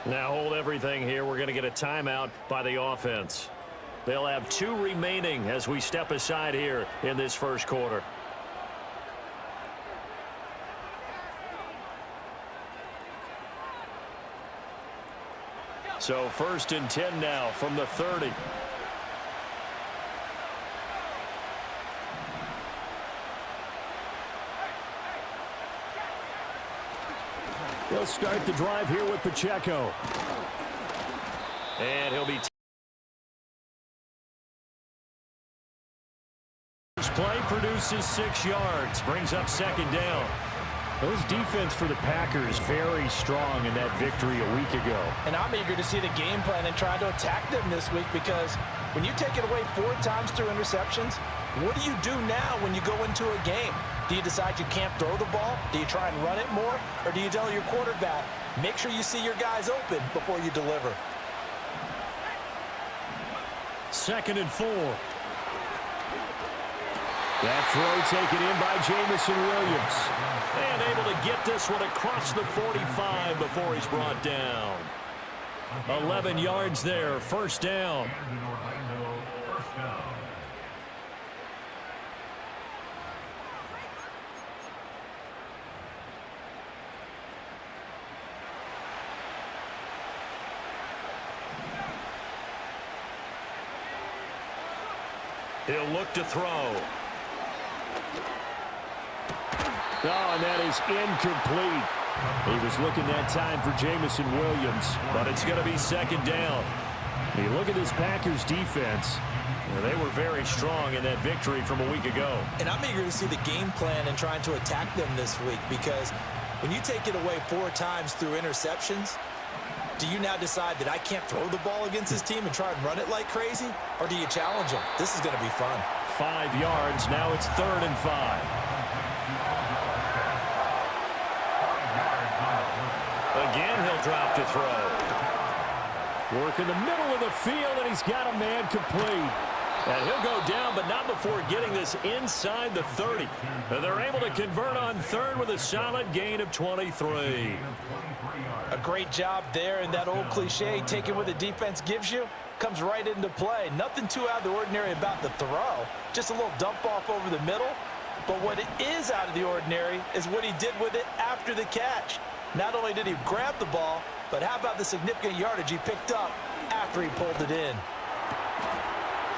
Now hold everything here. We're going to get a timeout by the offense. They'll have 2 remaining as we step aside here in this first quarter. So 1st and 10 now from the 30. He'll start the drive here with Pacheco. And he'll be... Play produces 6 yards. Brings up 2nd down. Those defense for the Packers very strong in that victory a week ago. And I'm eager to see the game plan and try to attack them this week, because when you take it away 4 times through interceptions, what do you do now when you go into a game? Do you decide you can't throw the ball? Do you try and run it more? Or do you tell your quarterback, make sure you see your guys open before you deliver? 2nd and 4. That throw taken in by Jamison Williams. And able to get this one across the 45 before he's brought down. 11 yards there, 1st down. He'll look to throw. Oh, and that is incomplete. He was looking that time for Jamison Williams, but it's going to be 2nd down. You look at this Packers defense. They were very strong in that victory from a week ago. And I'm eager to see the game plan and trying to attack them this week, because when you take it away 4 times through interceptions, do you now decide that I can't throw the ball against this team and try and run it like crazy? Or do you challenge them? This is going to be fun. 5 yards. Now it's 3rd and 5. Again, he'll drop to throw. Work in the middle of the field, and he's got a man complete. And he'll go down, but not before getting this inside the 30. And they're able to convert on 3rd with a solid gain of 23. A great job there, and that old cliche, taking what the defense gives you, comes right into play. Nothing too out of the ordinary about the throw. Just a little dump off over the middle. But what it is out of the ordinary is what he did with it after the catch. Not only did he grab the ball, but how about the significant yardage he picked up after he pulled it in?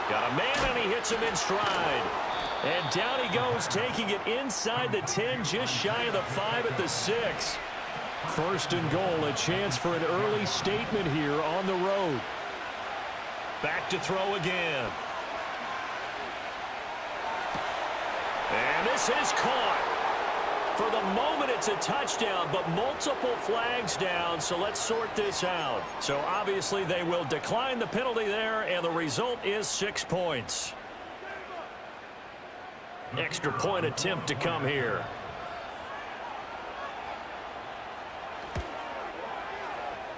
Got a man, and he hits him in stride. And down he goes, taking it inside the 10, just shy of the 5 at the 6. 1st and goal, a chance for an early statement here on the road. Back to throw again. And this is caught. For the moment, it's a touchdown, but multiple flags down, so let's sort this out. So obviously they will decline the penalty there, and the result is 6 points. Extra point attempt to come here.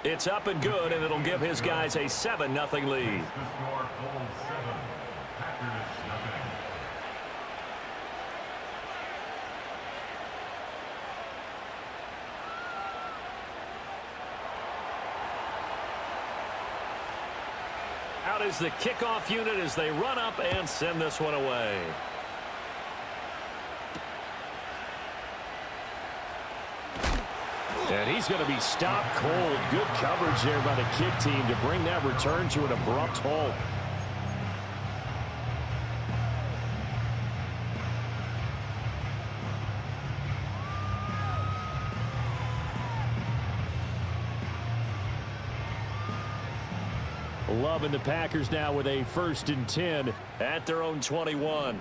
It's up and good, and it'll give his guys a 7-0 lead. Out is the kickoff unit as they run up and send this one away. And he's going to be stopped cold. Good coverage there by the kick team to bring that return to an abrupt halt. Loving the Packers now with a 1st and 10 at their own 21.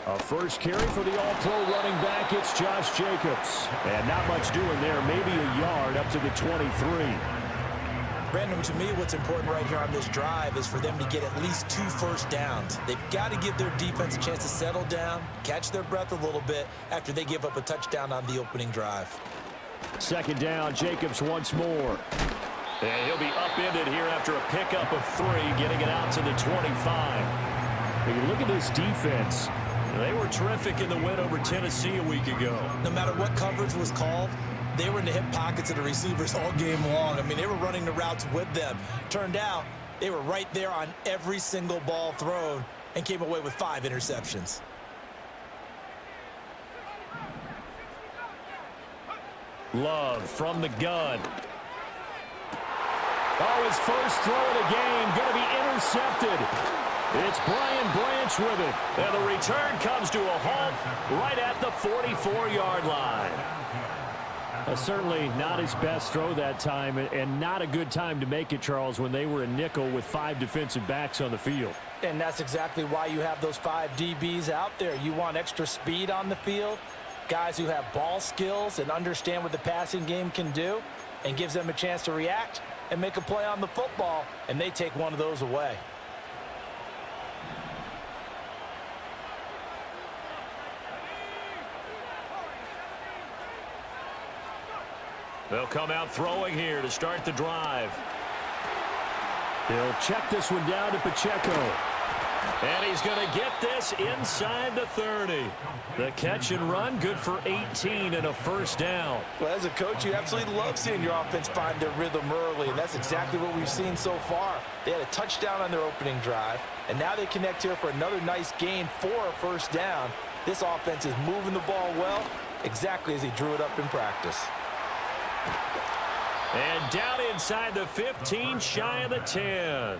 A first carry for the all-pro running back. It's Josh Jacobs. And not much doing there. Maybe a yard up to the 23. Brandon, to me, what's important right here on this drive is for them to get at least 2 first downs. They've got to give their defense a chance to settle down, catch their breath a little bit after they give up a touchdown on the opening drive. 2nd down, Jacobs once more. And he'll be upended here after a pickup of 3, getting it out to the 25. When you look at this defense, They were terrific in the win over Tennessee a week ago. No matter what coverage was called, they were in the hip pockets of the receivers all game long. I mean, they were running the routes with them. Turned out they were right there on every single ball thrown and came away with 5 interceptions. Love from the gun. Oh, his first throw of the game going to be intercepted. It's Brian Branch with it. And the return comes to a halt right at the 44-yard line. Certainly not his best throw that time, and not a good time to make it, Charles, when they were a nickel with 5 defensive backs on the field. And that's exactly why you have those 5 DBs out there. You want extra speed on the field, guys who have ball skills and understand what the passing game can do, and gives them a chance to react and make a play on the football, and they take one of those away. They'll come out throwing here to start the drive. He'll check this one down to Pacheco. And he's going to get this inside the 30. The catch and run, good for 18 and a first down. Well, as a coach, you absolutely love seeing your offense find their rhythm early, and that's exactly what we've seen so far. They had a touchdown on their opening drive, and now they connect here for another nice gain for a first down. This offense is moving the ball well, exactly as he drew it up in practice. And down inside the 15, shy of the 10.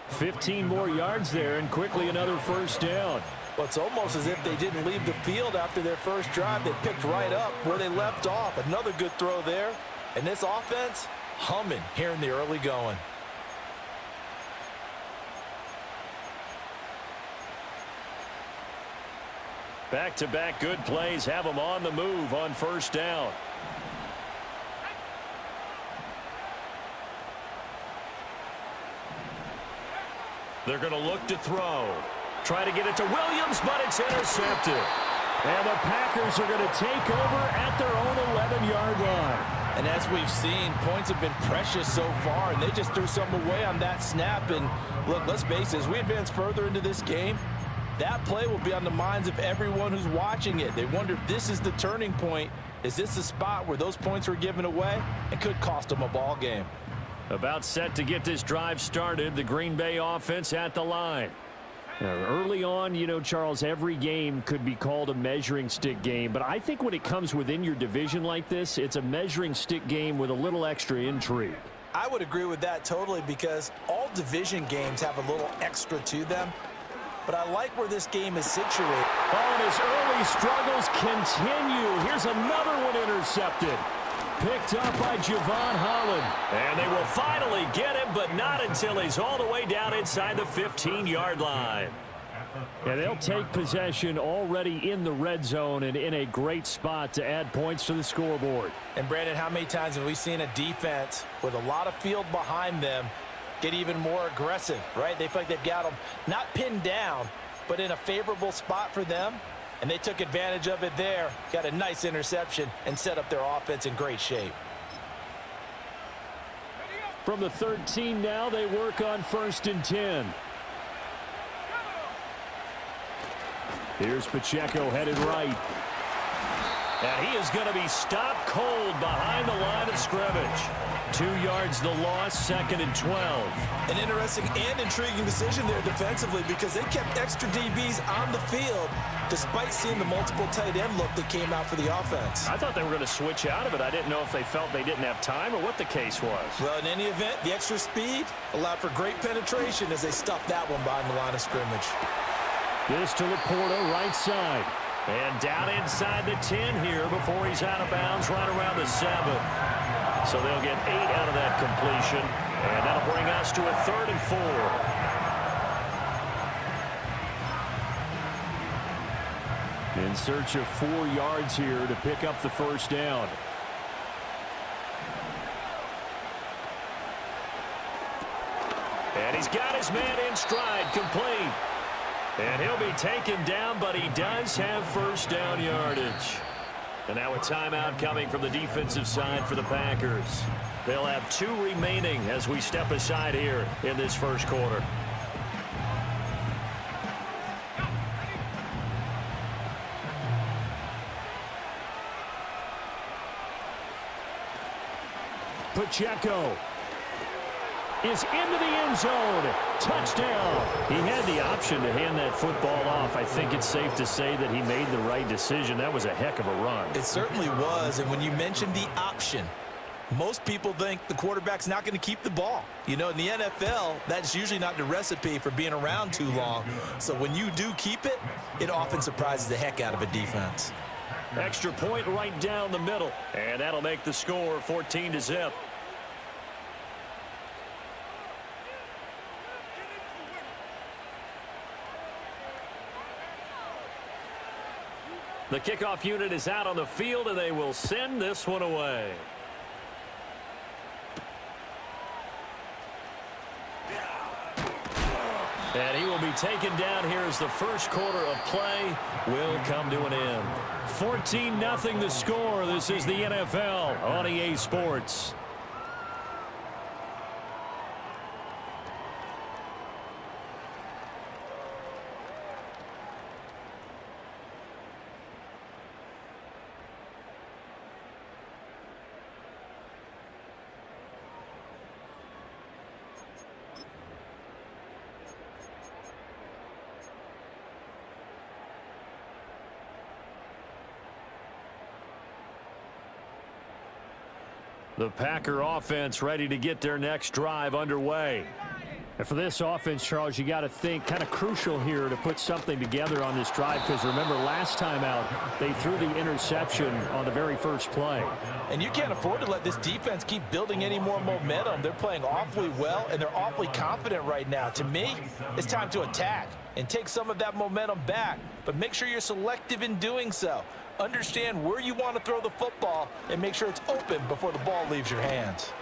15 more yards there, and quickly another first down. Well, it's almost as if they didn't leave the field after their first drive. They picked right up where they left off. Another good throw there. And this offense, humming here in the early going. Back-to-back good plays have them on the move on first down. They're going to look to throw. Try to get it to Williams, but it's intercepted. And the Packers are going to take over at their own 11-yard line. And as we've seen, points have been precious so far, and they just threw something away on that snap. And look, let's face it, as we advance further into this game, that play will be on the minds of everyone who's watching it. They wonder if this is the turning point. Is this the spot where those points were given away? It could cost them a ball game. About set to get this drive started, the Green Bay offense at the line. Now, early on, you know, Charles, every game could be called a measuring stick game, but I think when it comes within your division like this, it's a measuring stick game with a little extra intrigue. I would agree with that totally, because all division games have a little extra to them. But I like where this game is situated. Oh, and his early struggles continue. Here's another one intercepted. Picked up by Javon Holland. And they will finally get him, but not until he's all the way down inside the 15-yard line. And they'll take possession already in the red zone and in a great spot to add points to the scoreboard. And, Brandon, how many times have we seen a defense with a lot of field behind them get even more aggressive, right? They feel like they've got them not pinned down, but in a favorable spot for them. And they took advantage of it there, got a nice interception, and set up their offense in great shape. From the 13 now, they work on 1st and 10. Here's Pacheco headed right. And he is going to be stopped cold behind the line of scrimmage. 2 yards the loss, 2nd and 12. An interesting and intriguing decision there defensively, because they kept extra DBs on the field despite seeing the multiple tight end look that came out for the offense. I thought they were going to switch out of it. I didn't know if they felt they didn't have time or what the case was. Well, in any event, the extra speed allowed for great penetration as they stuffed that one behind the line of scrimmage. This to Laporta, right side. And down inside the 10 here before he's out of bounds right around the 7. So they'll get 8 out of that completion. And that'll bring us to a 3rd and 4. In search of 4 yards here to pick up the first down. And he's got his man in stride, complete. And he'll be taken down, but he does have first down yardage. And now a timeout coming from the defensive side for the Packers. They'll have 2 remaining as we step aside here in this first quarter. Pacheco is into the end zone. Touchdown. He had the option to hand that football off. I think it's safe to say that he made the right decision. That was a heck of a run. It certainly was, and when you mentioned the option, most people think the quarterback's not going to keep the ball. You know, in the NFL, that's usually not the recipe for being around too long. So when you do keep it, it often surprises the heck out of a defense. Extra point right down the middle, and that'll make the score 14-0. The kickoff unit is out on the field, and they will send this one away. And he will be taken down here as the first quarter of play will come to an end. 14-0 the score. This is the NFL on EA Sports. The Packer offense ready to get their next drive underway. And for this offense, Charles, you got to think kind of crucial here to put something together on this drive, because remember last time out they threw the interception on the very first play. And you can't afford to let this defense keep building any more momentum. They're playing awfully well, and they're awfully confident right now. To me, it's time to attack and take some of that momentum back, but make sure you're selective in doing so. Understand where you want to throw the football and make sure it's open before the ball leaves your hands.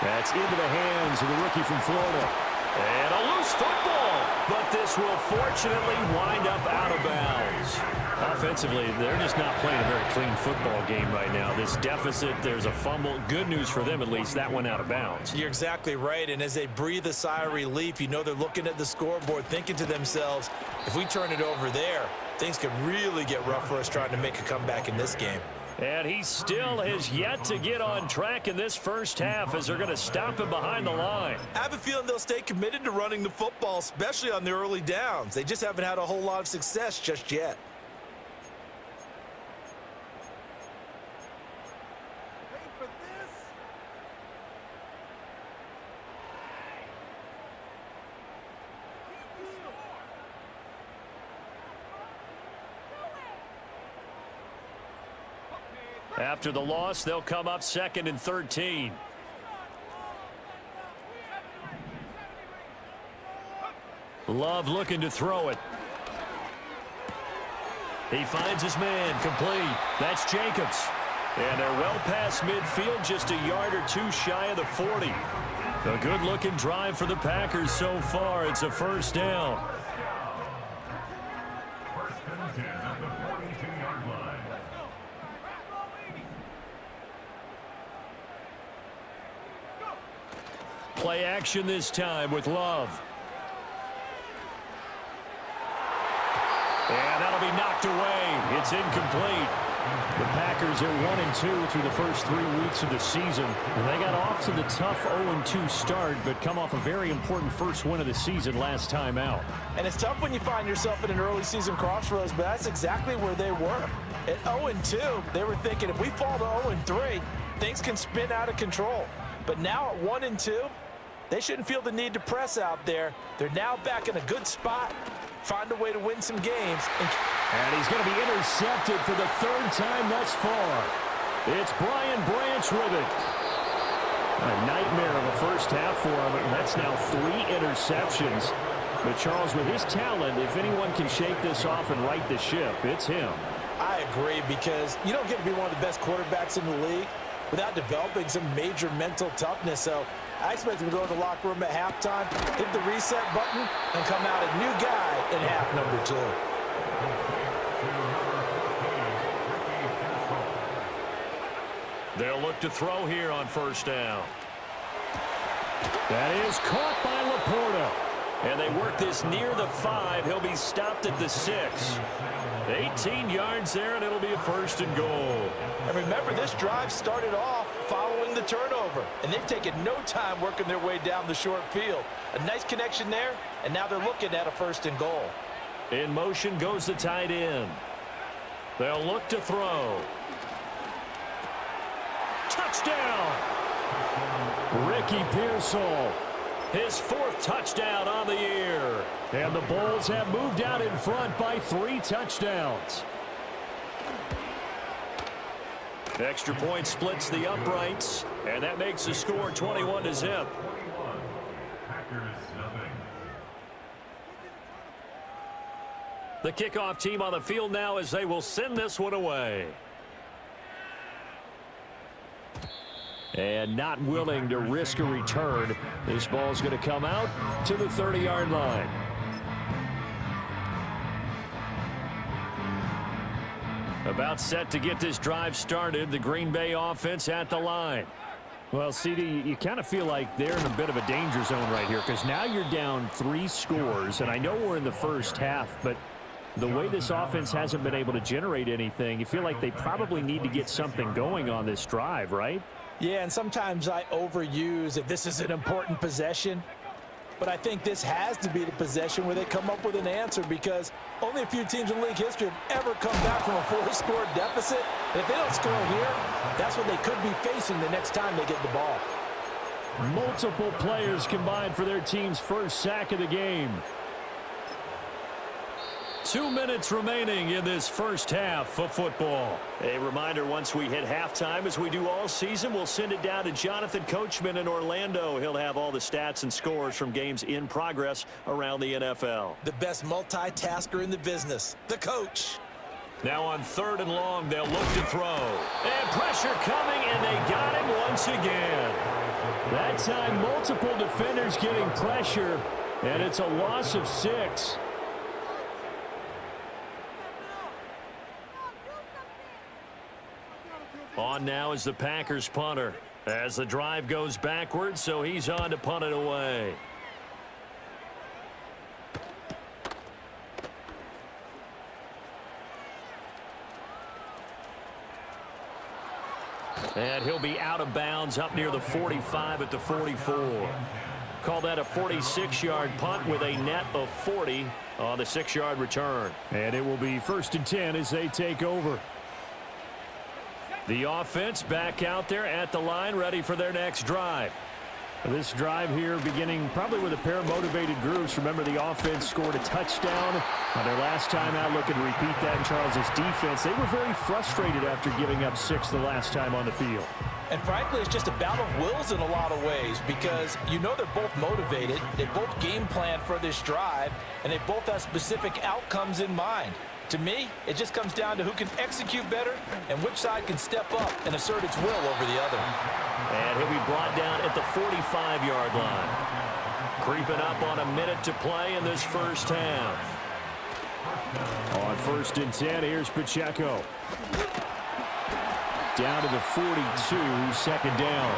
That's into the hands of the rookie from Florida. And a loose football, but this will fortunately wind up out of bounds. Offensively, they're just not playing a very clean football game right now. This deficit, there's a fumble. Good news for them, at least. That went out of bounds. You're exactly right, and as they breathe a sigh of relief, you know they're looking at the scoreboard thinking to themselves, if we turn it over there, things could really get rough for us trying to make a comeback in this game. And he still has yet to get on track in this first half as they're going to stop him behind the line. I have a feeling they'll stay committed to running the football, especially on the early downs. They just haven't had a whole lot of success just yet. After the loss, they'll come up 2nd and 13. Love looking to throw it. He finds his man, complete. That's Jacobs. And they're well past midfield, just a yard or two shy of the 40. A good-looking drive for the Packers so far. It's a first down. Play action this time with Love. And that'll be knocked away. It's incomplete. The Packers are 1-2 through the first 3 weeks of the season. And they got off to the tough 0-2 start, but come off a very important first win of the season last time out. And it's tough when you find yourself in an early season crossroads, but that's exactly where they were. At 0-2, they were thinking if we fall to 0-3, things can spin out of control. But now at 1-2, they shouldn't feel the need to press out there. They're now back in a good spot, find a way to win some games. And he's going to be intercepted for the 3rd time thus far. It's Brian Branch with it. A nightmare of a first half for him, and that's now 3 interceptions. But Charles, with his talent, if anyone can shake this off and right the ship, it's him. I agree, because you don't get to be one of the best quarterbacks in the league without developing some major mental toughness. So I expect him to go to the locker room at halftime, hit the reset button, and come out a new guy in half number 2. They'll look to throw here on first down. That is caught by Laporta. And they work this near the 5. He'll be stopped at the 6. 18 yards there, and it'll be a 1st and goal. And remember, this drive started off following the turnover. And they've taken no time working their way down the short field. A nice connection there, and now they're looking at a 1st and goal. In motion goes the tight end. They'll look to throw. Touchdown! Ricky Pearsall, his 4th touchdown on the year. And the Bulls have moved out in front by 3 touchdowns. Extra point splits the uprights, and that makes the score 21-0. The kickoff team on the field now as they will send this one away. And not willing to risk a return. This ball's going to come out to the 30-yard line. About set to get this drive started. The Green Bay offense at the line. Well, CD, you kind of feel like they're in a bit of a danger zone right here because now you're down 3 scores. And I know we're in the first half, but the way this offense hasn't been able to generate anything, you feel like they probably need to get something going on this drive, right? Yeah, and sometimes I overuse that this is an important possession. But I think this has to be the possession where they come up with an answer because only a few teams in league history have ever come back from a 4-score deficit. And if they don't score here, that's what they could be facing the next time they get the ball. Multiple players combined for their team's first sack of the game. 2 minutes remaining in this first half of football. A reminder, once we hit halftime, as we do all season, we'll send it down to Jonathan Coachman in Orlando. He'll have all the stats and scores from games in progress around the NFL. The best multitasker in the business, the coach. Now on 3rd and long, they'll look to throw. And pressure coming, and they got him once again. That time, multiple defenders getting pressure, and it's a loss of 6. On now is the Packers punter as the drive goes backwards, so he's on to punt it away. And he'll be out of bounds up near the 45 at the 44. Call that a 46-yard punt with a net of 40 on the 6-yard return. And it will be 1st and 10 as they take over. The offense back out there at the line, ready for their next drive. This drive here beginning probably with a pair of motivated groups. Remember, the offense scored a touchdown on their last time out, looking to repeat that in Charles's defense. They were very frustrated after giving up 6 the last time on the field. And frankly, it's just a battle of wills in a lot of ways because you know they're both motivated, they both game plan for this drive, and they both have specific outcomes in mind. To me, it just comes down to who can execute better and which side can step up and assert its will over the other. And he'll be brought down at the 45-yard line. Creeping up on a minute to play in this first half. On 1st and 10, here's Pacheco. Down to the 42, 2nd down.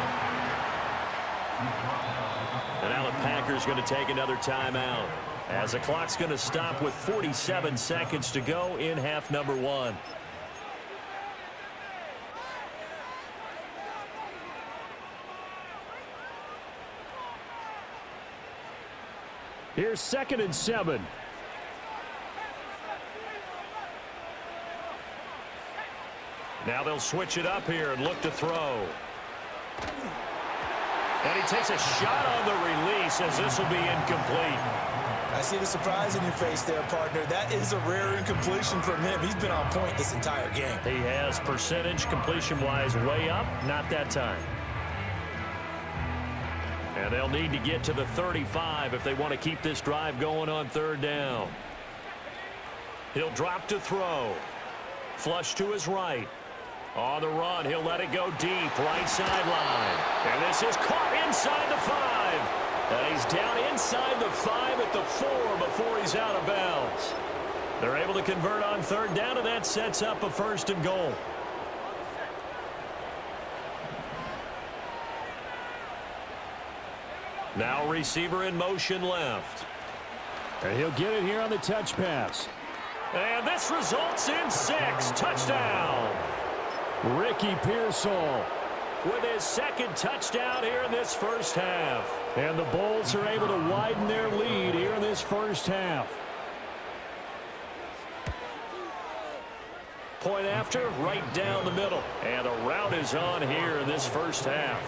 And now the Packers going to take another timeout, as the clock's going to stop with 47 seconds to go in half number 1. Here's 2nd and 7. Now they'll switch it up here and look to throw. And he takes a shot on the release as this will be incomplete. I see the surprise in your face there, partner. That is a rare incompletion from him. He's been on point this entire game. He has percentage completion-wise way up, not that time. And they'll need to get to the 35 if they want to keep this drive going on 3rd down. He'll drop to throw. Flush to his right. On the run, he'll let it go deep, right sideline. And this is caught inside the 5. And he's down inside the 5 at the 4 before he's out of bounds. They're able to convert on 3rd down, and that sets up a 1st and goal. Now receiver in motion left. And he'll get it here on the touch pass. And this results in 6. Touchdown. Ricky Pearsall. with his second touchdown here in this first half. And the Bulls are able to widen their lead here in this first half. Point after, right down the middle. And a rout is on here in this first half.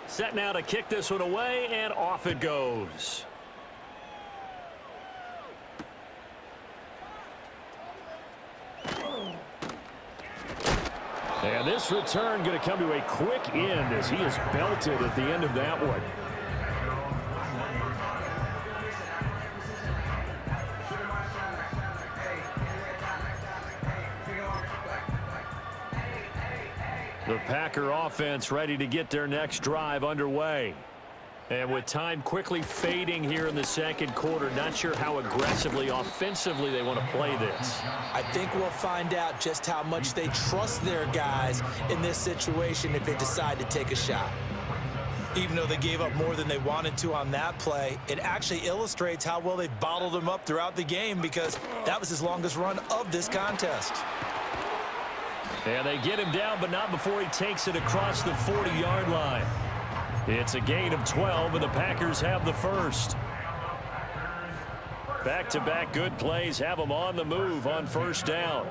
Set now to kick this one away, and off it goes. And this return going to come to a quick end as he is belted at the end of that one. The Packer offense ready to get their next drive underway. And with time quickly fading here in the second quarter, not sure how aggressively, offensively they want to play this. I think we'll find out just how much they trust their guys in this situation if they decide to take a shot. Even though they gave up more than they wanted to on that play, it actually illustrates how well they've bottled them up throughout the game because that was his longest run of this contest. And they get him down, but not before he takes it across the 40-yard line. It's a gain of 12, and the Packers have the first. Back-to-back good plays have them on the move on first down.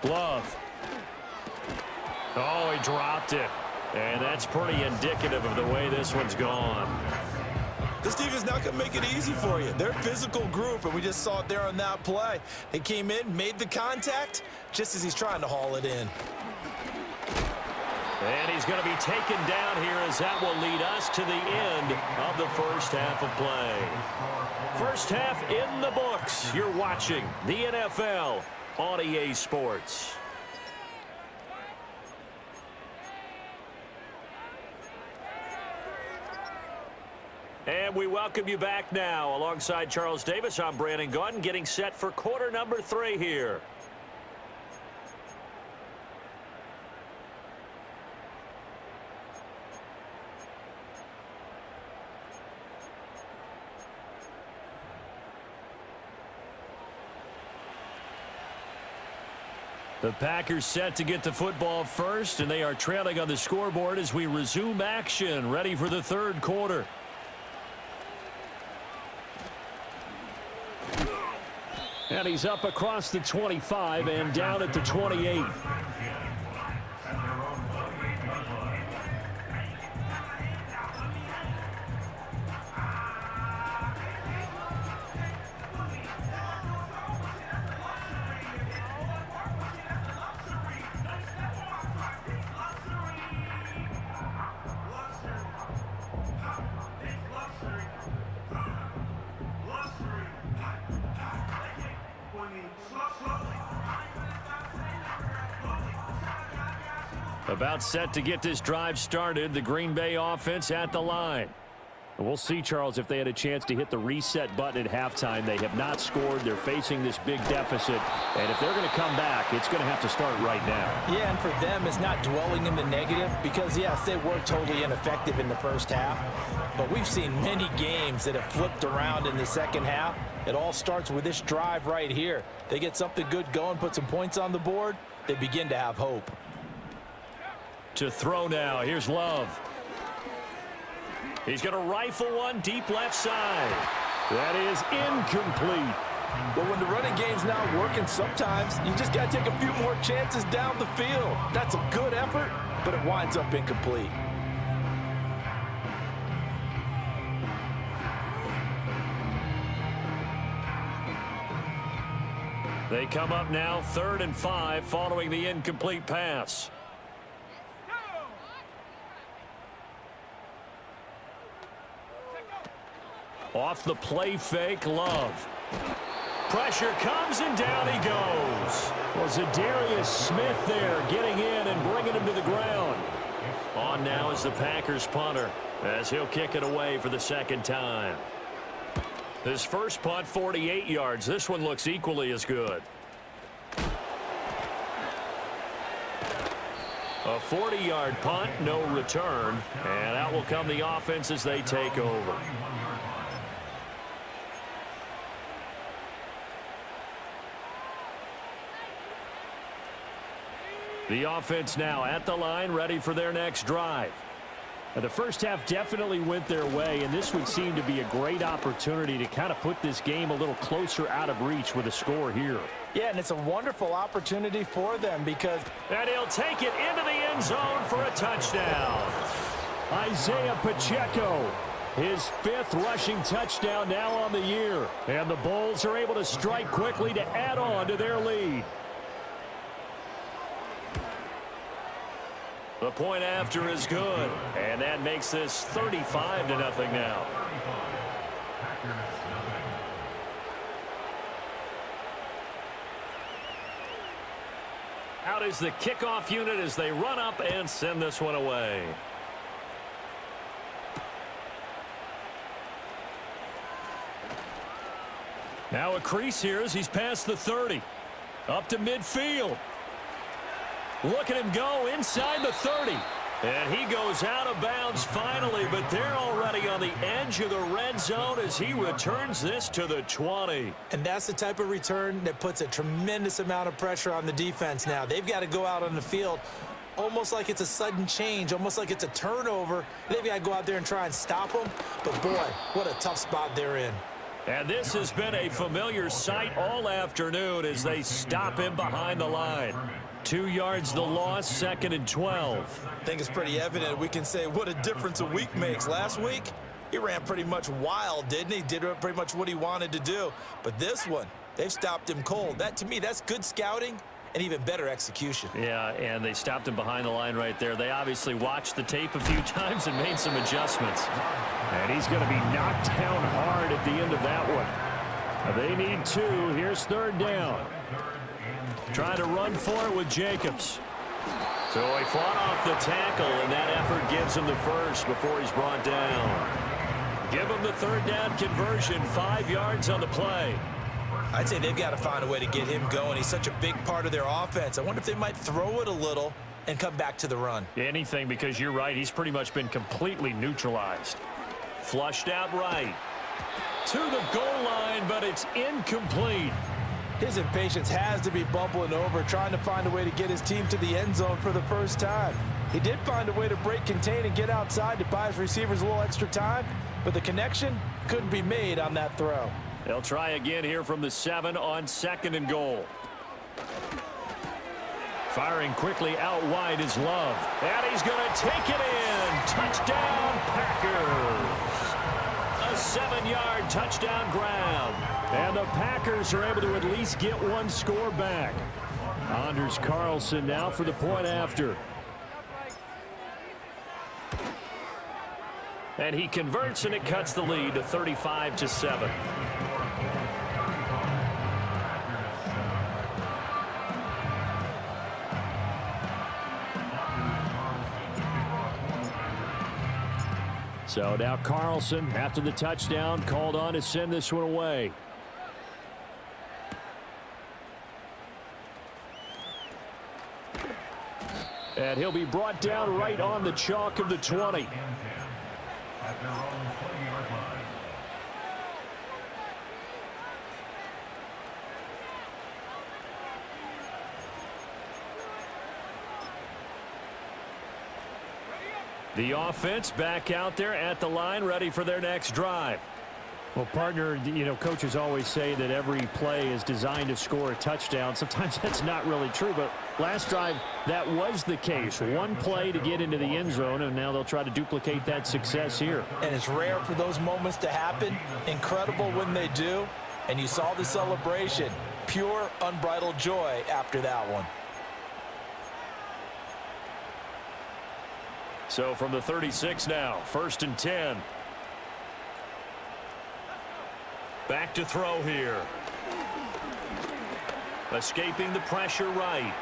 Love. Oh, he dropped it. And that's pretty indicative of the way this one's gone. This defense not going to make it easy for you. They're a physical group, and we just saw it there on that play. They came in, made the contact, just as he's trying to haul it in. And he's going to be taken down here as that will lead us to the end of the first half of play. First half in the books. You're watching the NFL on EA Sports. And we welcome you back now. Alongside Charles Davis, I'm Brandon Gaudin, getting set for quarter number 3 here. The Packers set to get the football first, and they are trailing on the scoreboard as we resume action, ready for the third quarter. And he's up across the 25 and down at the 28. About set to get this drive started. The Green Bay offense at the line. We'll see, Charles, if they had a chance to hit the reset button at halftime. They have not scored. They're facing this big deficit. And if they're going to come back, it's going to have to start right now. Yeah, and for them, it's not dwelling in the negative because, yes, they were totally ineffective in the first half. But we've seen many games that have flipped around in the second half. It all starts with this drive right here. They get something good going, put some points on the board, they begin to have hope. To throw now. Here's Love. He's going to rifle one deep left side. That is incomplete. But when the running game's not working, sometimes you just got to take a few more chances down the field. That's a good effort, but it winds up incomplete. They come up now 3rd and 5 following the incomplete pass. Off the play fake, Love. Pressure comes and down he goes. Well, Zadarius Smith there getting in and bringing him to the ground. On now is the Packers punter as he'll kick it away for the second time. His first punt, 48 yards. This one looks equally as good. A 40-yard punt, no return. And out will come the offense as they take over. The offense now at the line, ready for their next drive. Now, the first half definitely went their way, and this would seem to be a great opportunity to kind of put this game a little closer out of reach with a score here. Yeah, and it's a wonderful opportunity for them because... And he'll take it into the end zone for a touchdown. Isaiah Pacheco, his 5th rushing touchdown now on the year. And the Bulls are able to strike quickly to add on to their lead. The point after is good, and that makes this 35-0 now. Out is the kickoff unit as they run up and send this one away. Now a crease here as he's past the 30. Up to midfield. Look at him go inside the 30. And he goes out of bounds finally, but they're already on the edge of the red zone as he returns this to the 20. And that's the type of return that puts a tremendous amount of pressure on the defense now. They've got to go out on the field almost like it's a sudden change, almost like it's a turnover. They've got to go out there and try and stop them. But, boy, what a tough spot they're in. And this has been a familiar sight all afternoon as they stop him behind the line. 2 yards the loss, 2nd and 12. I think it's pretty evident. We can say what a difference a week makes. Last week, he ran pretty much wild, didn't he? Did pretty much what he wanted to do. But this one, they've stopped him cold. That, to me, that's good scouting and even better execution. Yeah, and they stopped him behind the line right there. They obviously watched the tape a few times and made some adjustments. And he's going to be knocked down hard at the end of that one. They need 2. Here's 3rd down. Trying to run for it with Jacobs. So he fought off the tackle, and that effort gives him the first before he's brought down. Give him the 3rd down conversion, 5 yards on the play. I'd say they've got to find a way to get him going. He's such a big part of their offense. I wonder if they might throw it a little and come back to the run. Anything, because you're right. He's pretty much been completely neutralized. Flushed out right. To the goal line, but it's incomplete. His impatience has to be bubbling over, trying to find a way to get his team to the end zone for the first time. He did find a way to break contain and get outside to buy his receivers a little extra time, but the connection couldn't be made on that throw. They'll try again here from the 7 on 2nd and goal. Firing quickly out wide is Love. And he's going to take it in. Touchdown, Packers. A 7-yard touchdown grab. And the Packers are able to at least get one score back. Anders Carlson now for the point after. And he converts, and it cuts the lead to 35-7. So now Carlson, after the touchdown, called on to send this one away. And he'll be brought down right on the chalk of the 20. The offense back out there at the line, ready for their next drive. Well, partner, you know, coaches always say that every play is designed to score a touchdown. Sometimes that's not really true, but last drive, that was the case. One play to get into the end zone, and now they'll try to duplicate that success here. And it's rare for those moments to happen. Incredible when they do. And you saw the celebration. Pure, unbridled joy after that one. So from the 36 now, 1st and 10. Back to throw here. Escaping the pressure right.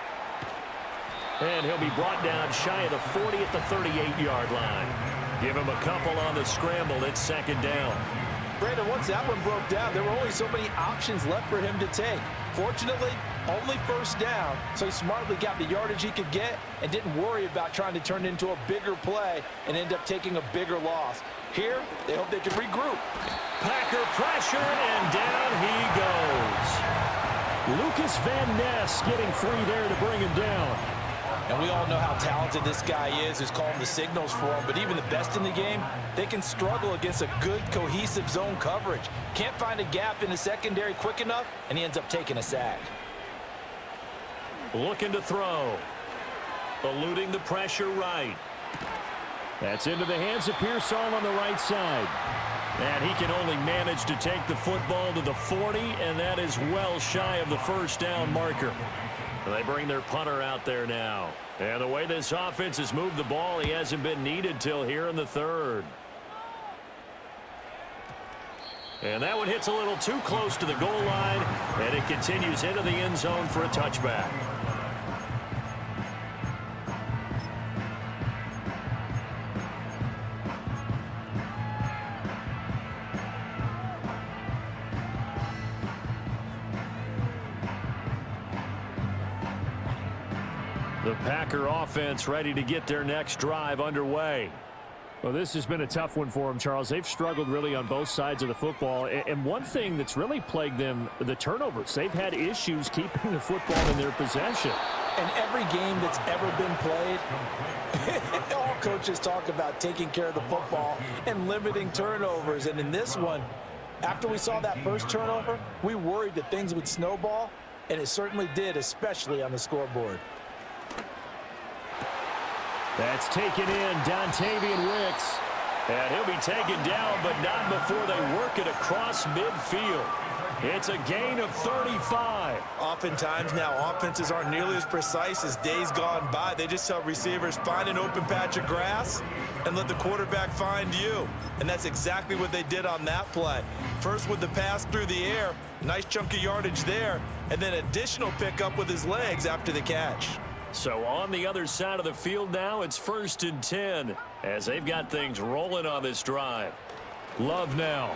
And he'll be brought down shy of the 40 at the 38-yard line. Give him a couple on the scramble. It's 2nd down. Brandon, once that one broke down, there were only so many options left for him to take. Fortunately, only 1st down, so he smartly got the yardage he could get and didn't worry about trying to turn it into a bigger play and end up taking a bigger loss. Here, they hope they can regroup. Packer pressure, and down he goes. Lucas Van Ness getting free there to bring him down. And we all know how talented this guy is who's calling the signals for him. But even the best in the game, they can struggle against a good, cohesive zone coverage. Can't find a gap in the secondary quick enough, and he ends up taking a sack. Looking to throw. Eluding the pressure right. That's into the hands of Pearsall on the right side. And he can only manage to take the football to the 40, and that is well shy of the first down marker. They bring their punter out there now. And the way this offense has moved the ball, he hasn't been needed till here in the third. And that one hits a little too close to the goal line, and it continues into the end zone for a touchback. The Packer offense ready to get their next drive underway. Well, this has been a tough one for them, Charles. They've struggled really on both sides of the football. And one thing that's really plagued them, the turnovers. They've had issues keeping the football in their possession. And every game that's ever been played, all coaches talk about taking care of the football and limiting turnovers. And in this one, after we saw that first turnover, we worried that things would snowball, and it certainly did, especially on the scoreboard. That's taken in, Dontavian Wicks. And he'll be taken down, but not before they work it across midfield. It's a gain of 35. Oftentimes now, offenses aren't nearly as precise as days gone by. They just tell receivers, find an open patch of grass and let the quarterback find you. And that's exactly what they did on that play. First with the pass through the air, nice chunk of yardage there, and then additional pickup with his legs after the catch. So on the other side of the field now, it's 1st and 10 as they've got things rolling on this drive. Love now.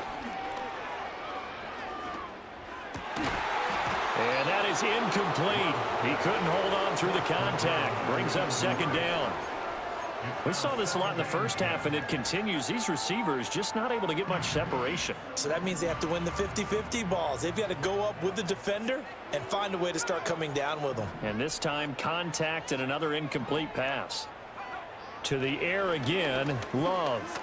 And that is incomplete. He couldn't hold on through the contact. Brings up 2nd down. We saw this a lot in the first half, and it continues. These receivers just not able to get much separation. So that means they have to win the 50-50 balls. They've got to go up with the defender and find a way to start coming down with them. And this time, contact and another incomplete pass. To the air again, Love.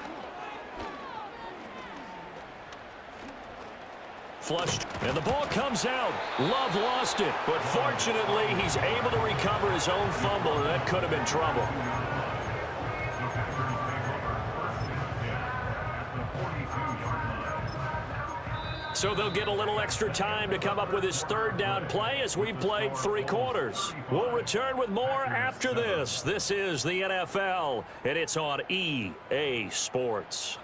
Flushed, and the ball comes out. Love lost it, but fortunately, he's able to recover his own fumble, and that could have been trouble. So they'll get a little extra time to come up with his 3rd down play as we played 3 quarters. We'll return with more after this. This is the NFL, and it's on EA Sports.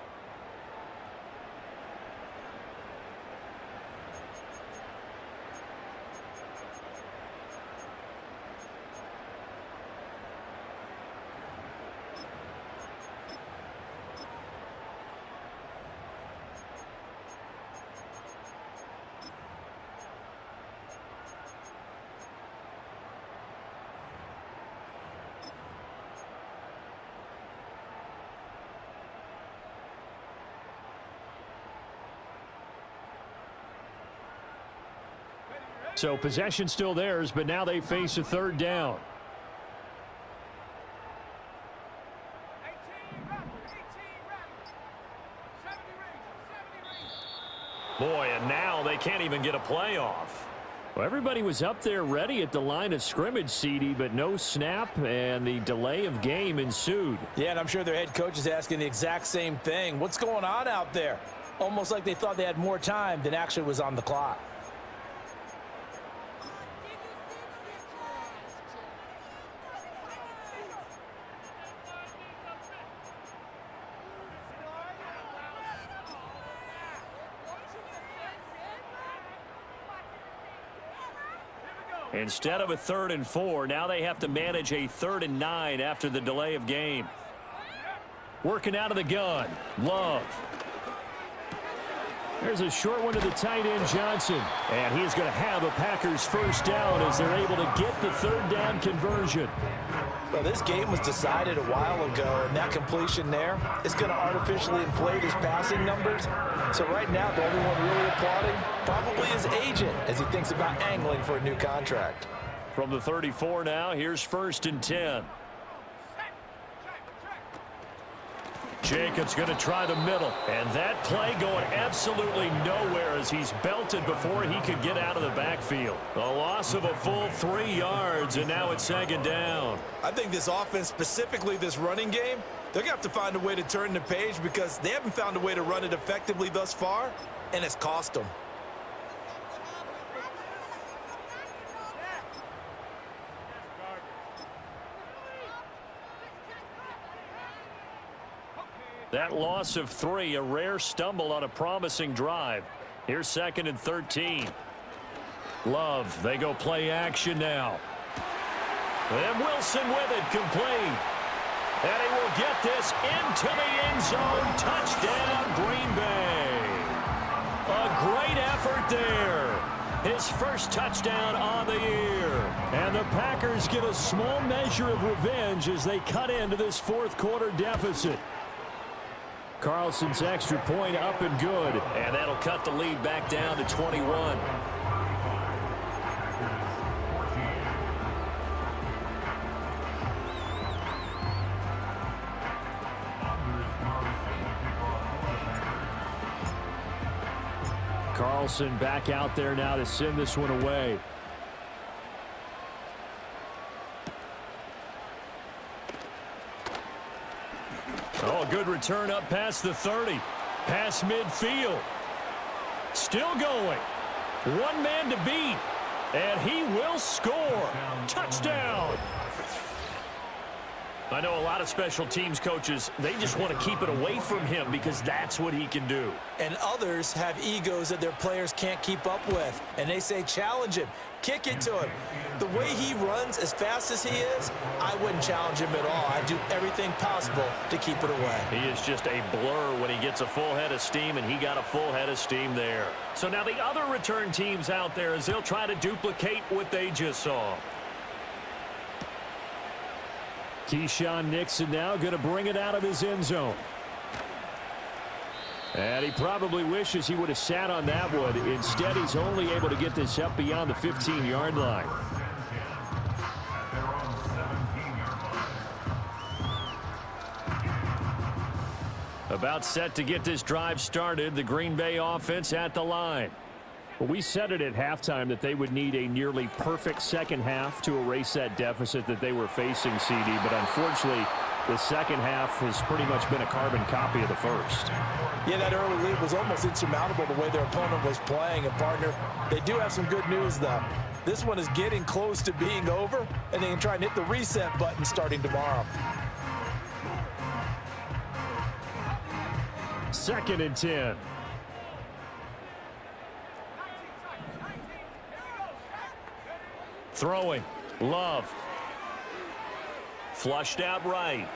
So possession still theirs, but now they face a 3rd down. Boy, and now they can't even get a playoff. Well, everybody was up there ready at the line of scrimmage, CD, but no snap, and the delay of game ensued. Yeah, and I'm sure their head coach is asking the exact same thing. What's going on out there? Almost like they thought they had more time than actually was on the clock. Instead of a 3rd and 4, now they have to manage a 3rd and 9 after the delay of game. Working out of the gun, Love. There's a short one to the tight end, Johnson. And he's going to have a Packers 1st down as they're able to get the 3rd down conversion. Well, this game was decided a while ago, and that completion there is going to artificially inflate his passing numbers. So right now, the only one really applauding probably his agent as he thinks about angling for a new contract. From the 34 now, here's 1st and 10. Jacobs going to try the middle. And that play going absolutely nowhere as he's belted before he could get out of the backfield. A loss of a full 3 yards, and now it's 2nd down. I think this offense, specifically this running game, they're going to have to find a way to turn the page because they haven't found a way to run it effectively thus far, and it's cost them. That loss of 3, a rare stumble on a promising drive. Here's 2nd and 13. Love, they go play action now. And Wilson with it, complete. And he will get this into the end zone. Touchdown, Green Bay. A great effort there. His first touchdown on the year. And the Packers get a small measure of revenge as they cut into this 4th quarter deficit. Carlson's extra point up and good. And that'll cut the lead back down to 21. Carlson back out there now to send this one away. Oh, a good return up past the 30. Past midfield. Still going. 1 man to beat. And he will score. Touchdown. I know a lot of special teams coaches, they just want to keep it away from him because that's what he can do. And others have egos that their players can't keep up with. And they say, challenge him. Kick it to him. The way he runs as fast as he is, I wouldn't challenge him at all. I'd do everything possible to keep it away. He is just a blur when he gets a full head of steam, and he got a full head of steam there. So now the other return teams out there as they'll try to duplicate what they just saw. Keyshawn Nixon now going to bring it out of his end zone. And he probably wishes he would have sat on that one. Instead, he's only able to get this up beyond the 15-yard line. About set to get this drive started. The Green Bay offense at the line. Well, we said it at halftime that they would need a nearly perfect second half to erase that deficit that they were facing, CD. But unfortunately, the second half has pretty much been a carbon copy of the first. Yeah, that early lead was almost insurmountable the way their opponent was playing. And, partner, they do have some good news, though. This one is getting close to being over, and they can try and hit the reset button starting tomorrow. 2nd and 10. Throwing. Love. Flushed out right.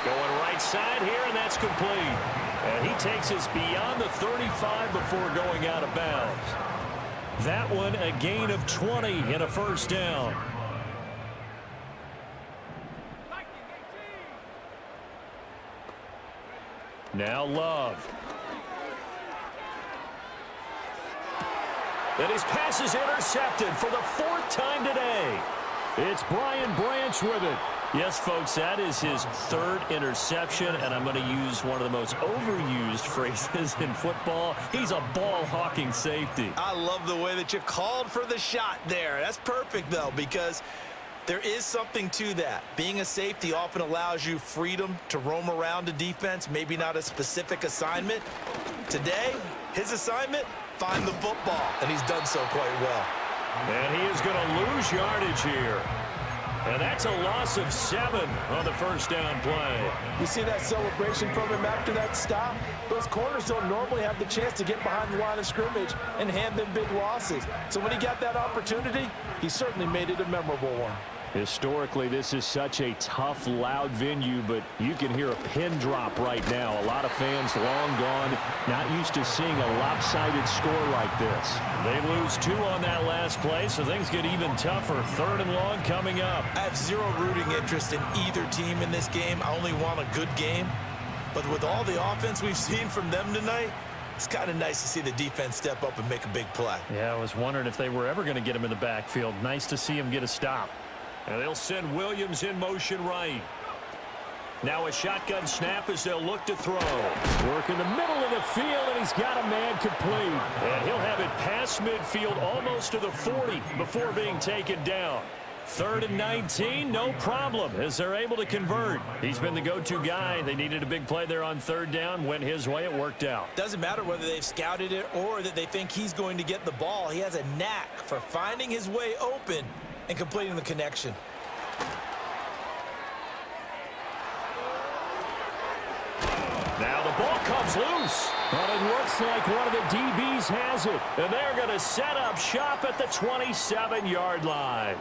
Going right side here, and that's complete. And he takes us beyond the 35 before going out of bounds. That one a gain of 20 and a first down. Now Love. And his pass is intercepted for the 4th time today. It's Brian Branch with it. Yes, folks, that is his 3rd interception, and I'm going to use one of the most overused phrases in football. He's a ball-hawking safety. I love the way that you called for the shot there. That's perfect, though, because there is something to that. Being a safety often allows you freedom to roam around the defense, maybe not a specific assignment. Today, his assignment, find the football, and he's done so quite well. And he is going to lose yardage here. And that's a loss of 7 on the first down play. You see that celebration from him after that stop? Those corners don't normally have the chance to get behind the line of scrimmage and hand them big losses. So when he got that opportunity, he certainly made it a memorable one. Historically, this is such a tough, loud venue, but you can hear a pin drop right now. A lot of fans long gone, not used to seeing a lopsided score like this. They lose 2 on that last play, so things get even tougher. 3rd and long coming up. I have zero rooting interest in either team in this game. I only want a good game. But with all the offense we've seen from them tonight, It's kind of nice to see the defense step up and make a big play. Yeah, I was wondering if they were ever going to get him in the backfield. Nice to see him get a stop. And they'll send Williams in motion right. Now a shotgun snap as they'll look to throw. Work in the middle of the field, and he's got a man complete. And he'll have it past midfield almost to the 40 before being taken down. 3rd and 19, no problem, as they're able to convert. He's been the go-to guy. They needed a big play there on 3rd down. Went his way. It worked out. Doesn't matter whether they've scouted it or that they think he's going to get the ball. He has a knack for finding his way open and completing the connection. Now the ball comes loose. But it looks like one of the DBs has it. And they're going to set up shop at the 27-yard line.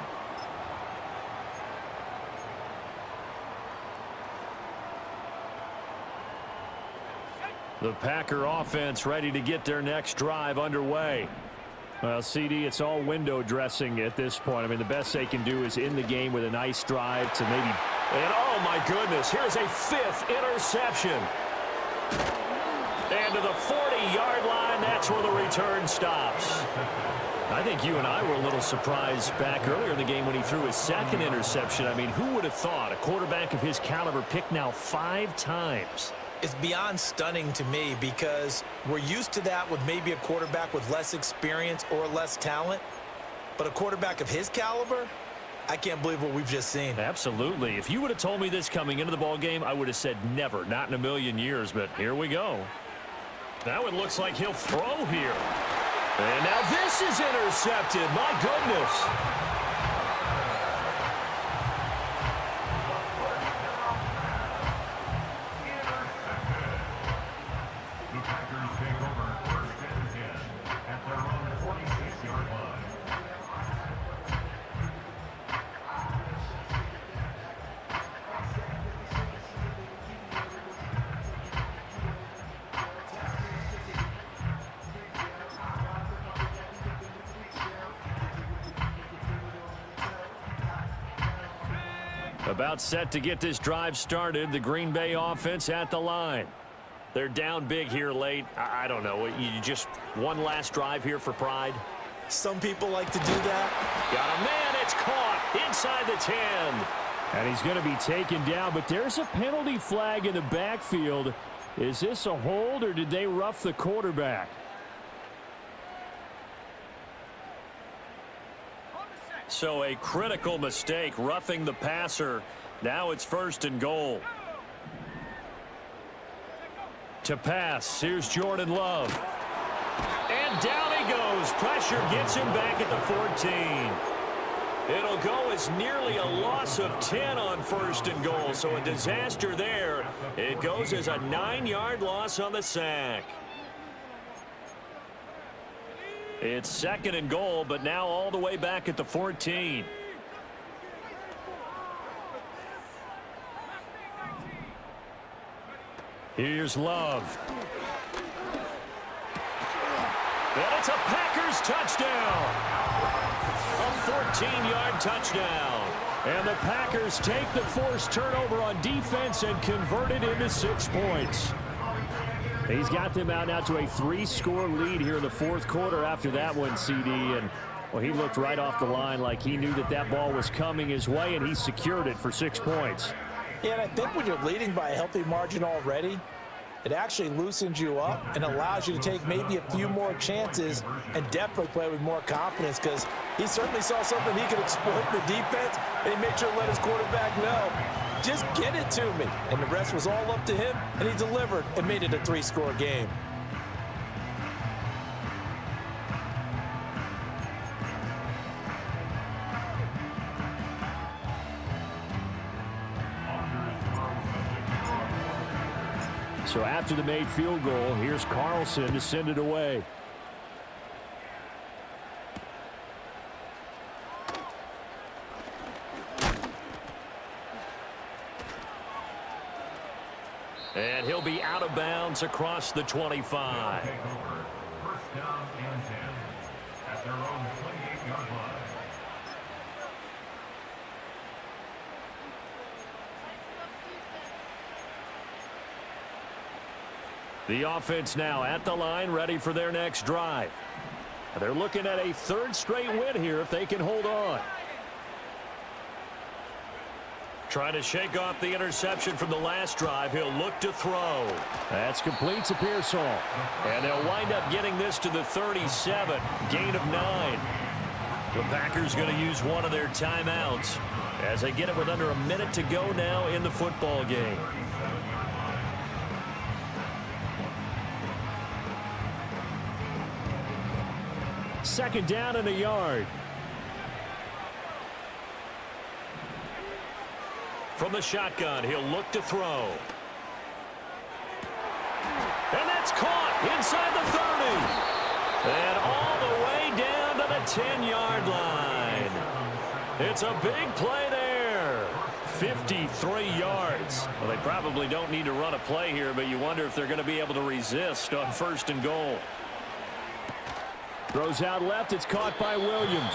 The Packer offense ready to get their next drive underway. Well, CD, it's all window dressing at this point. I mean, the best they can do is end the game with a nice drive to maybe... And oh my goodness, here's a 5th interception. And to the 40-yard line, that's where the return stops. I think you and I were a little surprised back earlier in the game when he threw his 2nd interception. I mean, who would have thought a quarterback of his caliber picked now 5 times? It's beyond stunning to me because we're used to that with maybe a quarterback with less experience or less talent. But a quarterback of his caliber, I can't believe what we've just seen. Absolutely. If you would have told me this coming into the ball game, I would have said never, not in a million years. But here we go. Now it looks like he'll throw here. And now this is intercepted. My goodness. About set to get this drive started. The Green Bay offense at the line. They're down big here late. I don't know. You just one last drive here for pride? Some people like to do that. Got a man. It's caught inside the 10. And he's going to be taken down, but there's a penalty flag in the backfield. Is this a hold or did they rough the quarterback? So a critical mistake, roughing the passer. Now it's 1st and goal. To pass, here's Jordan Love. And down he goes. Pressure gets him back at the 14. It'll go as nearly a loss of 10 on 1st and goal. So a disaster there. It goes as a 9-yard loss on the sack. It's 2nd and goal, but now all the way back at the 14. Here's Love. And it's a Packers touchdown. A 14-yard touchdown. And the Packers take the forced turnover on defense and convert it into 6 points. He's got them out now to a 3-score lead here in the 4th quarter after that one, CD. And, well, he looked right off the line like he knew that that ball was coming his way, and he secured it for 6 points. Yeah, and I think when you're leading by a healthy margin already, it actually loosens you up and allows you to take maybe a few more chances and definitely play with more confidence because he certainly saw something he could exploit in the defense, and he made sure to let his quarterback know, just get it to me. And the rest was all up to him, and he delivered and made it a 3-score game. So after the made field goal, here's Carlson to send it away. And he'll be out of bounds across the 25. First down and 10 at their own 28-yard line. The offense now at the line, ready for their next drive. They're looking at a third straight win here if they can hold on. Trying to shake off the interception from the last drive. He'll look to throw. That's complete to Pearsall. And they'll wind up getting this to the 37. Gain of 9. The Packers going to use one of their timeouts as they get it with under a minute to go now in the football game. Second down and a yard. From the shotgun, he'll look to throw. And that's caught inside the 30. And all the way down to the 10-yard line. It's a big play there. 53 yards. Well, they probably don't need to run a play here, but you wonder if they're going to be able to resist on 1st and goal. Throws out left. It's caught by Williams.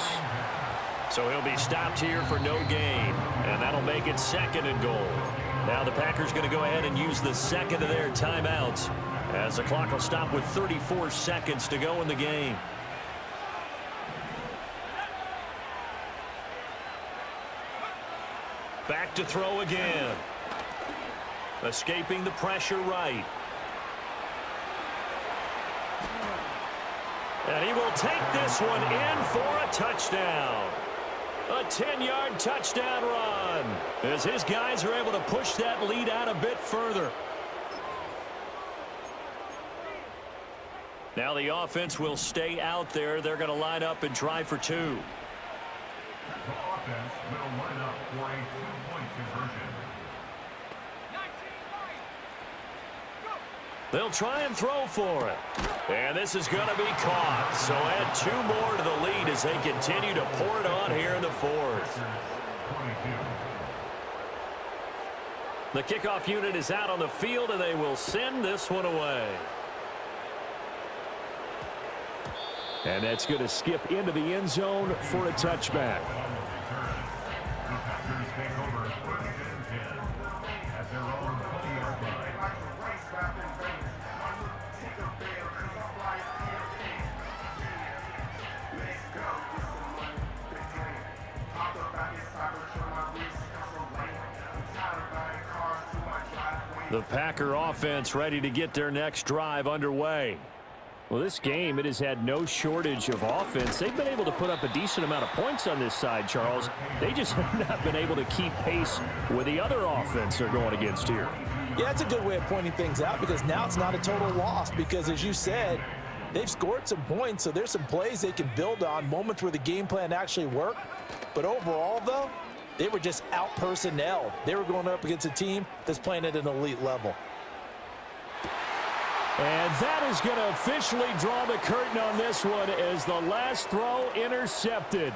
So he'll be stopped here for no gain, and that'll make it 2nd and goal. Now the Packers going to go ahead and use the second of their timeouts as the clock will stop with 34 seconds to go in the game. Back to throw again. Escaping the pressure right. And he will take this one in for a touchdown. A 10-yard touchdown run as his guys are able to push that lead out a bit further. Now the offense will stay out there. They're going to line up and try for 2. The offense will line up for a 2-point conversion. They'll try and throw for it. And this is going to be caught. So add 2 more to the lead as they continue to pour it on here in the 4th. The kickoff unit is out on the field, and they will send this one away. And that's going to skip into the end zone for a touchback. The Packers take over 1st and 10 at their own 20-yard line. The Packer offense ready to get their next drive underway. Well, this game, it has had no shortage of offense. They've been able to put up a decent amount of points on this side, Charles. They just have not been able to keep pace with the other offense they're going against here. Yeah, that's a good way of pointing things out because now it's not a total loss because, as you said, they've scored some points, so there's some plays they can build on, moments where the game plan actually worked. But overall, though, they were just out-personnel. They were going up against a team that's playing at an elite level. And that is going to officially draw the curtain on this one as the last throw intercepted.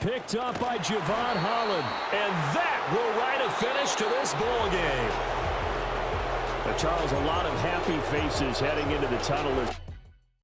Picked up by Javon Holland. And that will write a finish to this ball game. Charles, a lot of happy faces heading into the tunnel as